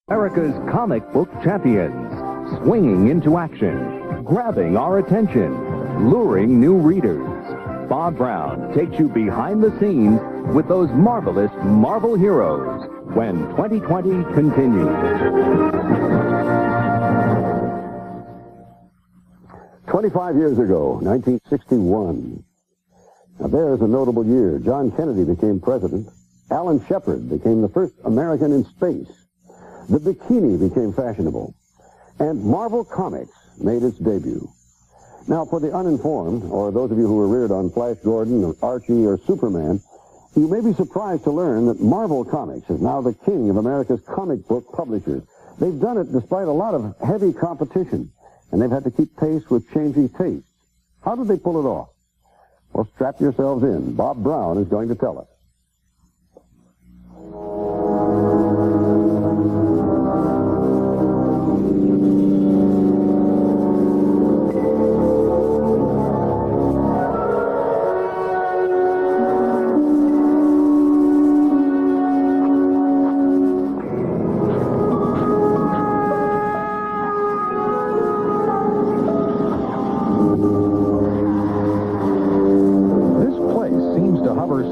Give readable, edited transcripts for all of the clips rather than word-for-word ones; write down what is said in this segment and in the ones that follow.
America's comic book champions, swinging into action, grabbing our attention, luring new readers. Bob Brown takes you behind the scenes with those marvelous Marvel heroes when 2020 continues. 25 years ago, 1961. Now there's a notable year. John Kennedy became president. Alan Shepard became the first American in space. The bikini became fashionable. And Marvel Comics made its debut. Now, for the uninformed, or those of you who were reared on Flash Gordon or Archie or Superman, you may be surprised to learn that Marvel Comics is now the king of America's comic book publishers. They've done it despite a lot of heavy competition, and they've had to keep pace with changing tastes. How did they pull it off? Well, strap yourselves in. Bob Brown is going to tell us.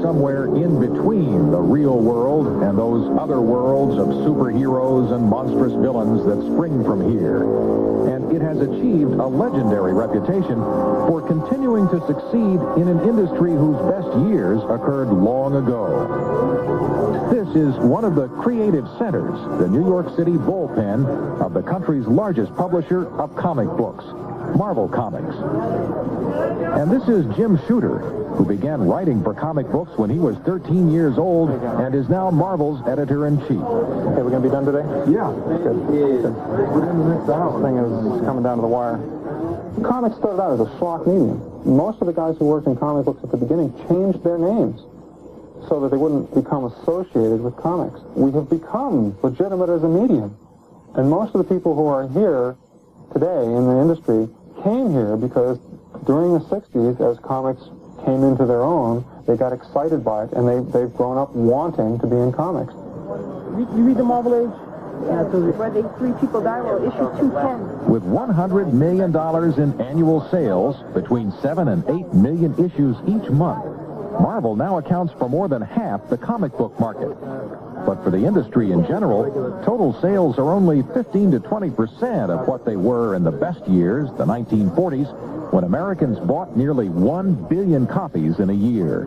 Somewhere in between the real world and those other worlds of superheroes and monstrous villains that spring from here. And it has achieved a legendary reputation for continuing to succeed in an industry whose best years occurred long ago. This is one of the creative centers, the New York City bullpen of the country's largest publisher of comic books, Marvel Comics. And this is Jim Shooter, who began writing for comic books when he was 13 years old and is now Marvel's editor-in-chief. Okay, we're going to be done today? Yeah. Good. Within the next hour. This thing is coming down to the wire. Comics started out as a schlock medium. Most of the guys who worked in comic books at the beginning changed their names so that they wouldn't become associated with comics. We have become legitimate as a medium. And most of the people who are here today in the industry came here because during the 60s, as comics came into their own, they got excited by it, and they've grown up wanting to be in comics. You read the Marvel Age? Yeah, so where they 3 people die, well, issue 210. With $100 million in annual sales, between 7 and 8 million issues each month, Marvel now accounts for more than half the comic book market. But for the industry in general, total sales are only 15 to 20% of what they were in the best years, the 1940s, when Americans bought nearly 1 billion copies in a year.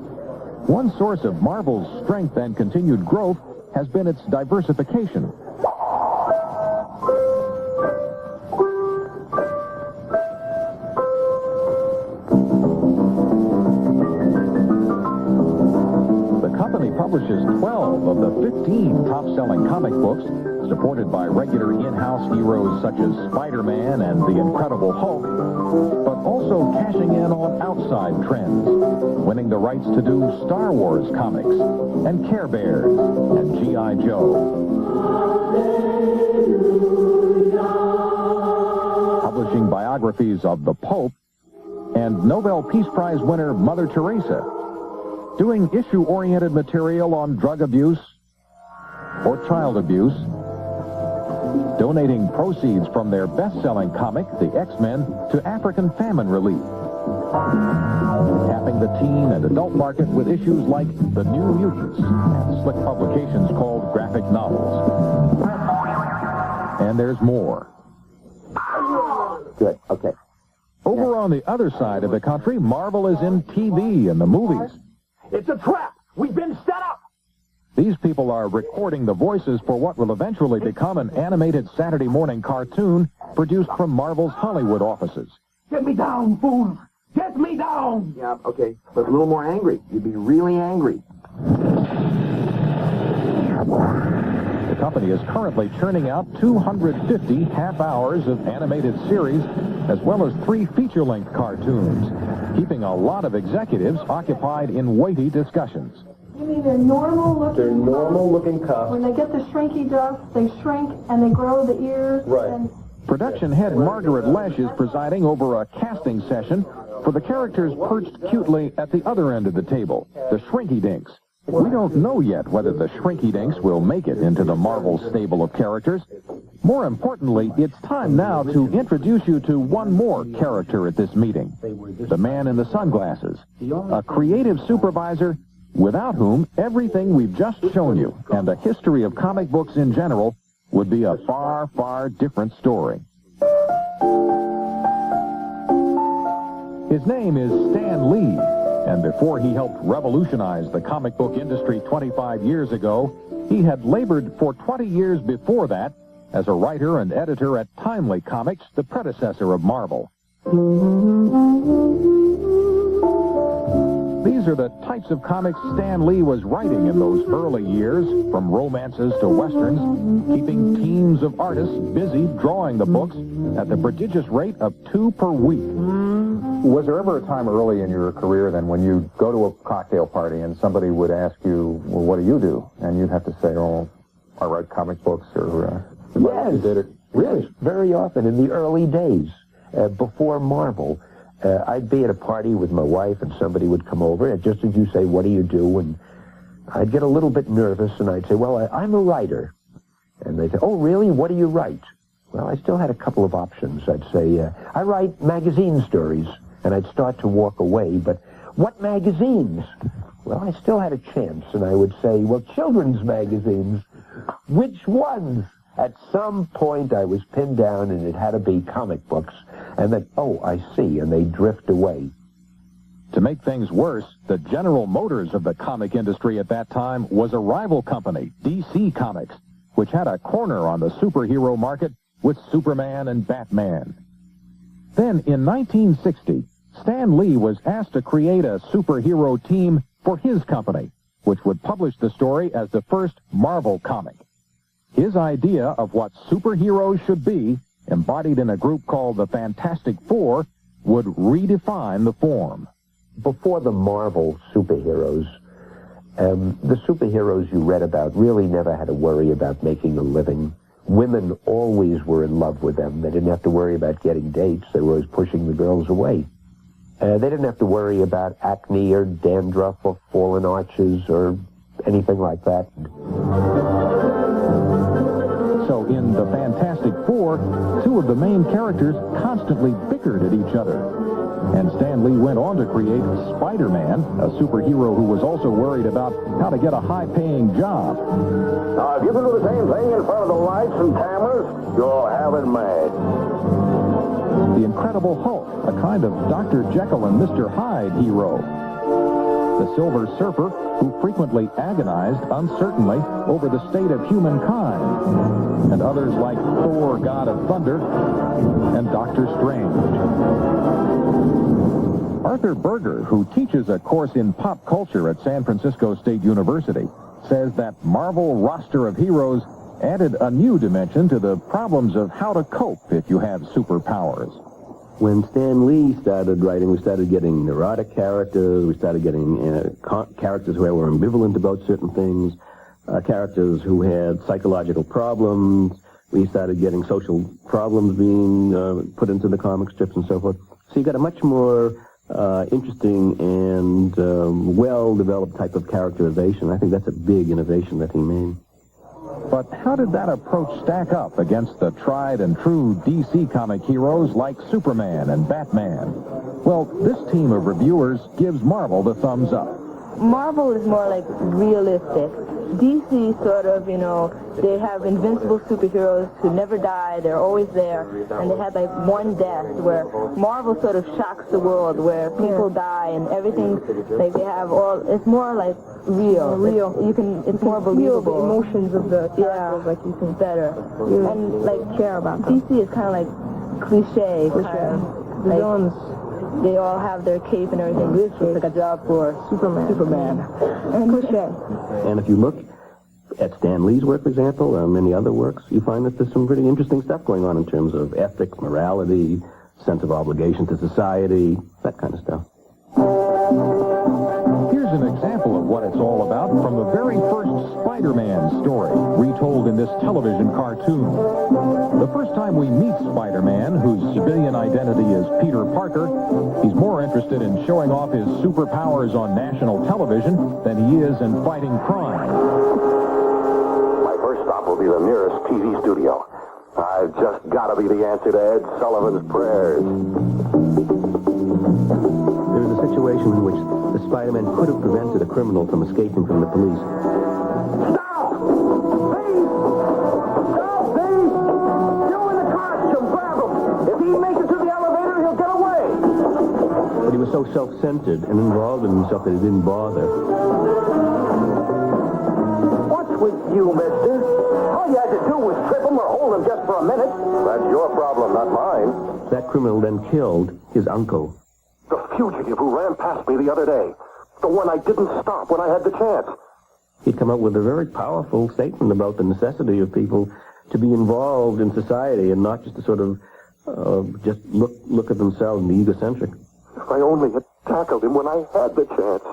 One source of Marvel's strength and continued growth has been its diversification. The company publishes 12 of the 15 top-selling comic books, supported by regular in-house heroes such as Spider-Man and the Incredible Hulk, but also cashing in on outside trends, winning the rights to do Star Wars comics and Care Bears and G.I. Joe. Publishing biographies of the Pope and Nobel Peace Prize winner Mother Teresa, doing issue-oriented material on drug abuse or child abuse, donating proceeds from their best-selling comic, The X-Men, to African famine relief. Tapping the teen and adult market with issues like The New Mutants and slick publications called graphic novels. And there's more. Good, okay. Over on the other side of the country, Marvel is in TV and the movies. It's a trap! We've been set up! These people are recording the voices for what will eventually become an animated Saturday morning cartoon produced from Marvel's Hollywood offices. Get me down, fools! Get me down! Yeah, okay, but a little more angry. You'd be really angry. The company is currently churning out 250 half hours of animated series, as well as 3 feature-length cartoons, keeping a lot of executives occupied in weighty discussions. You mean they're normal-looking? They're normal-looking cuffs. When they get the shrinky duff, they shrink and they grow the ears. Right. And Production head Margaret Lesh is presiding over a casting session for the characters perched cutely at the other end of the table, the Shrinky Dinks. We don't know yet whether the Shrinky Dinks will make it into the Marvel stable of characters. More importantly, it's time now to introduce you to one more character at this meeting. The man in the sunglasses, a creative supervisor without whom everything we've just shown you and the history of comic books in general would be a far, far different story. His name is Stan Lee, and before he helped revolutionize the comic book industry 25 years ago, he had labored for 20 years before that as a writer and editor at Timely Comics, the predecessor of Marvel. These are the types of comics Stan Lee was writing in those early years, from romances to westerns, keeping teams of artists busy drawing the books at the prodigious rate of 2 per week. Was there ever a time early in your career then when you'd go to a cocktail party and somebody would ask you, well, what do you do? And you'd have to say, oh, I write comic books, or... Yes, you did it? Really? Yes, very often in the early days, before Marvel, I'd be at a party with my wife and somebody would come over, and just as you say, what do you do? And I'd get a little bit nervous and I'd say, well, I'm a writer. And they'd say, oh, really? What do you write? Well, I still had a couple of options. I'd say, I write magazine stories. And I'd start to walk away, but what magazines? Well, I still had a chance, and I would say, well, children's magazines. Which ones? At some point, I was pinned down, and it had to be comic books. And then, oh, I see, and they drift away. To make things worse, the General Motors of the comic industry at that time was a rival company, DC Comics, which had a corner on the superhero market with Superman and Batman. Then, in 1960, Stan Lee was asked to create a superhero team for his company, which would publish the story as the first Marvel comic. His idea of what superheroes should be, embodied in a group called the Fantastic Four, would redefine the form. Before the Marvel superheroes, the superheroes you read about really never had to worry about making a living. Women always were in love with them. They didn't have to worry about getting dates. They were always pushing the girls away. They didn't have to worry about acne or dandruff or fallen arches or anything like that. So in the Fantastic Four, 2 of the main characters constantly bickered at each other. And Stan Lee went on to create Spider-Man, a superhero who was also worried about how to get a high-paying job. Now, if you can do the same thing in front of the lights and cameras, you'll have it made. The Incredible Hulk, a kind of Dr. Jekyll and Mr. Hyde hero. The Silver Surfer, who frequently agonized uncertainly over the state of humankind. And others like Thor, God of Thunder, and Doctor Strange. Arthur Berger, who teaches a course in pop culture at San Francisco State University, says that Marvel roster of heroes added a new dimension to the problems of how to cope if you have superpowers. When Stan Lee started writing, we started getting neurotic characters, we started getting characters who were ambivalent about certain things, characters who had psychological problems. We started getting social problems being put into the comic strips and so forth. So you got a much more interesting and well-developed type of characterization. I think that's a big innovation that he made. But how did that approach stack up against the tried-and-true DC comic heroes like Superman and Batman? Well, this team of reviewers gives Marvel the thumbs up. Marvel is more like realistic. DC sort of, you know, they have invincible superheroes who never die, they're always there, and they had like one death, where Marvel sort of shocks the world, where people die and everything, like they have all, it's more like real. It's more believable. The emotions of the characters, like you can better. And like care about them. DC is kind of like cliche. The villains, they all have their cape and everything. This is like a job for Superman. And cliche. And if you look at Stan Lee's work, for example, or many other works, you find that there's some pretty interesting stuff going on in terms of ethics, morality, sense of obligation to society, that kind of stuff. Here's an example of what it's all about from the very first Spider-Man story, retold in this television cartoon. The first time we meet Spider-Man, whose civilian identity is Peter Parker, he's more interested in showing off his superpowers on national television than he is in fighting crime. My first stop will be the nearest TV studio. I've just got to be the answer to Ed Sullivan's prayers. There was a situation in which the Spider-Man could have prevented a criminal from escaping from the police. Stop! Please! Stop, please! You in the costume, grab him! If he makes it to the elevator, he'll get away! But he was so self-centered and involved in himself that he didn't bother. What's with you, mister? All you had to do was trip him or hold him just for a minute. That's your problem, not mine. That criminal then killed his uncle. The fugitive who ran past me the other day. The one I didn't stop when I had the chance. He'd come up with a very powerful statement about the necessity of people to be involved in society and not just to sort of just look at themselves and be egocentric. If I only had tackled him when I had the chance.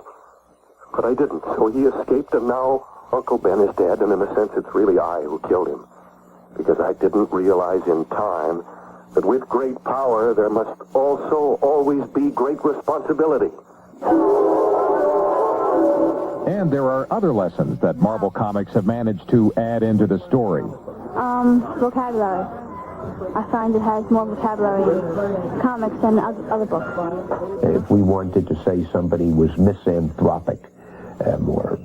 But I didn't, so he escaped, and now Uncle Ben is dead, and in a sense it's really I who killed him. Because I didn't realize in time that with great power there must also always be great responsibility. And there are other lessons that Marvel Comics have managed to add into the story. Vocabulary. I find it has more vocabulary in comics than other books. If we wanted to say somebody was misanthropic, or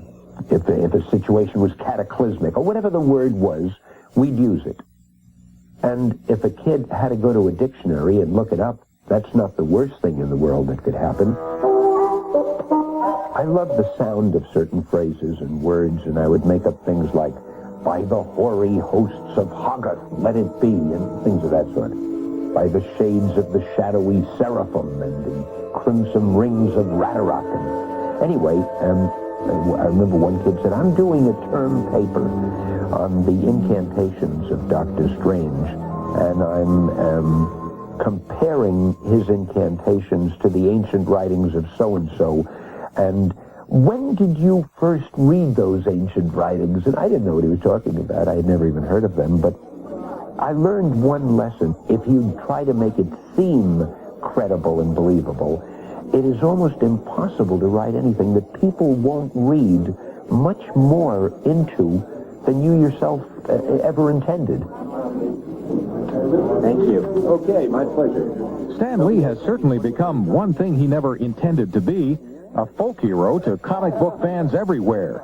if a situation was cataclysmic, or whatever the word was, we'd use it. And if a kid had to go to a dictionary and look it up, that's not the worst thing in the world that could happen. I love the sound of certain phrases and words, and I would make up things like, by the hoary hosts of Hoggoth, let it be, and things of that sort. By the shades of the shadowy seraphim and the crimson rings of Ragnarok. And anyway, I remember one kid said, I'm doing a term paper on the incantations of Dr. Strange, and I'm comparing his incantations to the ancient writings of so-and-so, and when did you first read those ancient writings? And I didn't know what he was talking about. I had never even heard of them, but I learned one lesson. If you try to make it seem credible and believable, it is almost impossible to write anything that people won't read much more into than you yourself ever intended. Thank you. Okay, my pleasure. Stan Lee has certainly become one thing he never intended to be, a folk hero to comic book fans everywhere.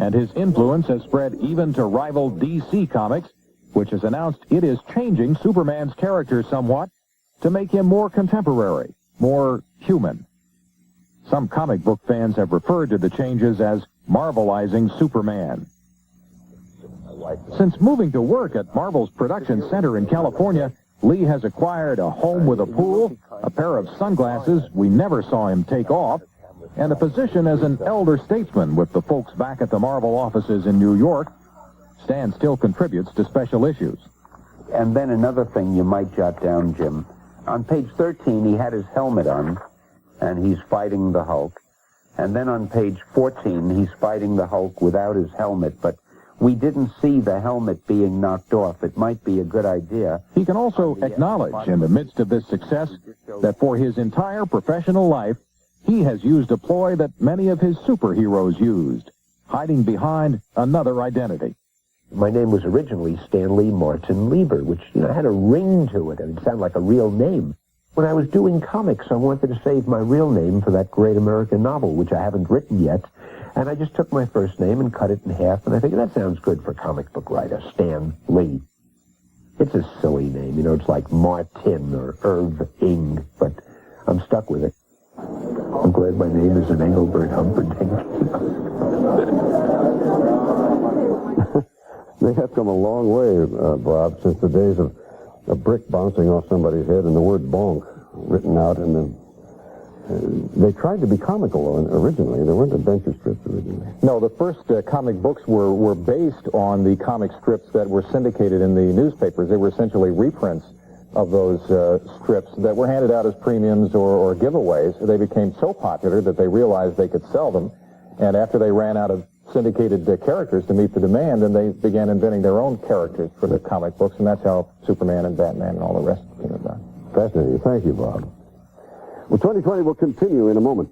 And his influence has spread even to rival DC Comics, which has announced it is changing Superman's character somewhat to make him more contemporary, more human. Some comic book fans have referred to the changes as Marvelizing Superman. Since moving to work at Marvel's production center in California, Lee has acquired a home with a pool, a pair of sunglasses we never saw him take off, and a position as an elder statesman with the folks back at the Marvel offices in New York. Stan still contributes to special issues. And then another thing you might jot down, Jim. On page 13, he had his helmet on, and he's fighting the Hulk. And then on page 14, he's fighting the Hulk without his helmet, but we didn't see the helmet being knocked off. It might be a good idea. He can also acknowledge, in the midst of this success, that for his entire professional life, he has used a ploy that many of his superheroes used, hiding behind another identity. My name was originally Stanley Martin Lieber, which had a ring to it, and it sounded like a real name. When I was doing comics, I wanted to save my real name for that great American novel, which I haven't written yet, and I just took my first name and cut it in half, and I figured that sounds good for a comic book writer, Stan Lee. It's a silly name, it's like Martin or Irving, but I'm stuck with it. I'm glad my name is an Engelbert Humperdinck. They have come a long way, Bob, since the days of a brick bouncing off somebody's head and the word bonk written out in the... they tried to be comical originally. There weren't adventure strips originally. No, the first comic books were based on the comic strips that were syndicated in the newspapers. They were essentially reprints of those strips that were handed out as premiums or giveaways. They became so popular that they realized they could sell them, And after they ran out of syndicated characters to meet the demand, then they began inventing their own characters for the comic books, and that's how Superman and Batman and all the rest came about. Fascinating. Thank you, Bob. Well, 2020 will continue in a moment.